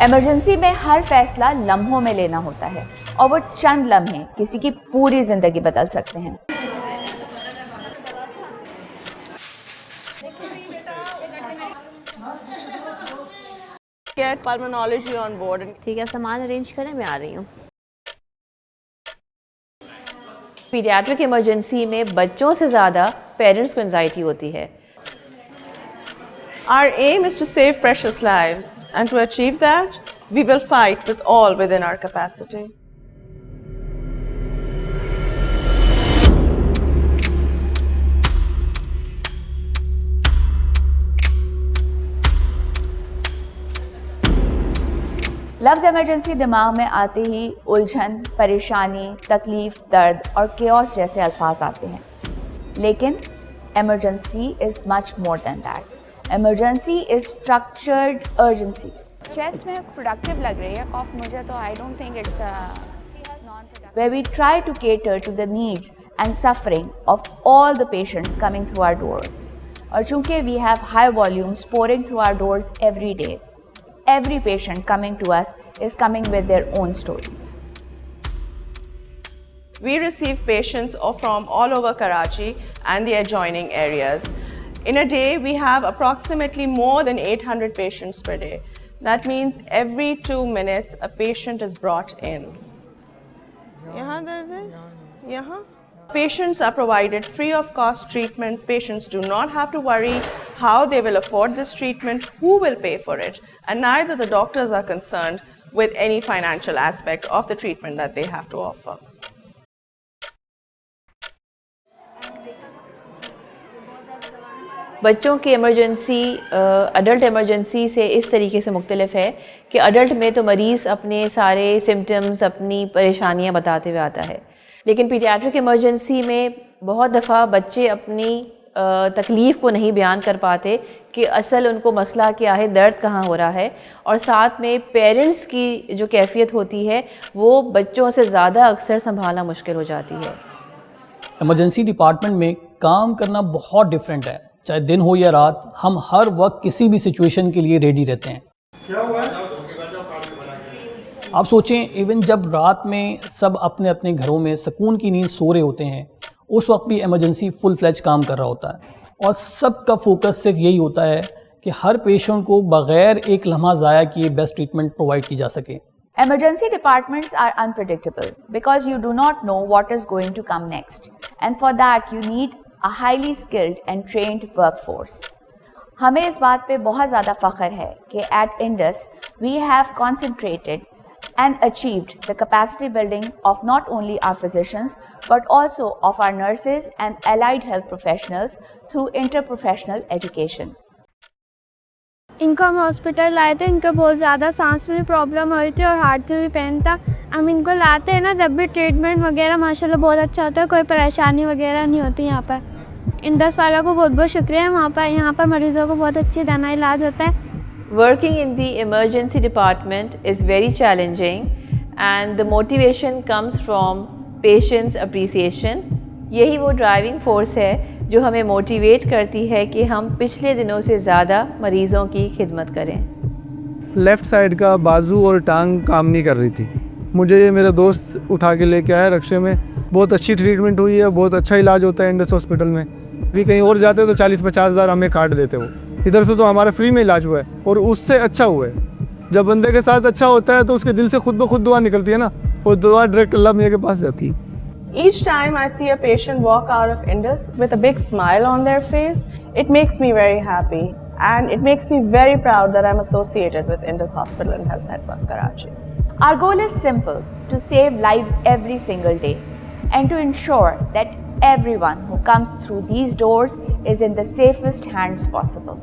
Emergency में हर फैसला लम्हों में लेना होता है और वो चंद लम्हे किसी की पूरी जिंदगी बदल सकते हैं। Get pulmonology on board. ठीक है, सामान अरेंज करें, मैं आ रही हूँ। पीडियाट्रिक इमरजेंसी में बच्चों से ज़्यादा पेरेंट्स को एंजाइटी होती है। Our aim is to save precious lives, and to achieve that, we will fight with all within our capacity. लफ्ज़ इमरजेंसी दिमाग में आते ही उलझन, परेशानी, तकलीफ, दर्द और केओस जैसे अल्फाज आते हैं, लेकिन emergency is much more than that. Emergency is structured urgency. Chest में प्रोडक्टिव लग रही है कॉफ मुझे, तो I don't think it's non productive. where we try to cater to the needs and suffering of all the patients coming through our doors. और चूँकि we have high volumes pouring through our doors every day, every patient coming to us is coming with their own story. We receive patients from all over Karachi and the adjoining areas. In a day, we have approximately more than 800 patients per day. That means every 2 minutes, a patient is brought in. Yahan dard hai? Yahan? Patients are provided free of cost treatment. Patients do not have to worry how they will afford this treatment, who will pay for it, and neither the doctors are concerned with any financial aspect of the treatment that they have to offer. बच्चों की emergency adult emergency से इस तरीके से मुख्तलिफ है कि adult में तो मरीज़ अपने सारे सिम्टम्स, अपनी परेशानियां बताते हुए आता है, लेकिन पीडियाट्रिक इमरजेंसी में बहुत दफ़ा बच्चे अपनी तकलीफ़ को नहीं बयान कर पाते कि असल उनको मसला क्या है, दर्द कहाँ हो रहा है, और साथ में पेरेंट्स की जो कैफियत होती है वो बच्चों से ज़्यादा अक्सर संभालना मुश्किल हो जाती है। इमरजेंसी डिपार्टमेंट में काम करना बहुत डिफरेंट है। चाहे दिन हो या रात, हम हर वक्त किसी भी सिचुएशन के लिए रेडी रहते हैं। क्या हुआ है? आप सोचें, इवन जब रात में सब अपने अपने घरों में सुकून की नींद सो रहे होते हैं, उस वक्त भी इमरजेंसी फुल फ्लैज काम कर रहा होता है और सबका फोकस सिर्फ यही होता है कि हर पेशेंट को बगैर एक लम्हा ज़ाया किए बेस्ट ट्रीटमेंट प्रोवाइड की जा सके। Emergency departments are unpredictable because you do not know what is going to come next, and for that you need a highly skilled and trained workforce. हमें इस बात पे बहुत ज़्यादा फ़ख्र है कि at Indus we have concentrated and achieved the capacity building of not only our physicians but also of our nurses and allied health professionals through interprofessional education. इनको हम हॉस्पिटल लाए थे, इनको बहुत ज़्यादा सांस में प्रॉब्लम हो रही थी और हार्ट में भी पेन था। हम इनको लाते हैं ना, जब भी ट्रीटमेंट वगैरह माशाल्लाह बहुत अच्छा होता है, कोई परेशानी वगैरह नहीं होती यहाँ पर। इंडस वालों को बहुत बहुत शुक्रिया है, वहाँ पर यहाँ पर मरीज़ों को बहुत अच्छी दाना इलाज होता है। Working in the emergency department is very challenging and the motivation comes from patients' appreciation. यही वो ड्राइविंग फोर्स है जो हमें मोटिवेट करती है कि हम पिछले दिनों से ज़्यादा मरीज़ों की खिदमत करें। लेफ़्ट साइड का बाजू और टांग काम नहीं कर रही थी, मुझे मेरा दोस्त उठा के लेके आया रक्शे में। बहुत अच्छी ट्रीटमेंट हुई है, बहुत अच्छा इलाज होता है इंडस हॉस्पिटल में। भी कहीं और जाते तो 40-50 हज़ार हमें काट देते वो, इधर से तो हमारा फ्री में इलाज हुआ है और उससे अच्छा हुआ है। जब बंदे के साथ अच्छा होता है तो उसके दिल से खुद ब खुद दुआ निकलती है ना, वो दुआ डायरेक्ट अल्लाह मियां के पास जाती है। Each time I see a patient walk out of Indus with a big smile on their face, it makes me very happy and it makes me very proud that I'm associated with Indus Hospital and Health Network Karachi. Our goal is simple: to save lives every single day and to ensure that everyone who comes through these doors is in the safest hands possible.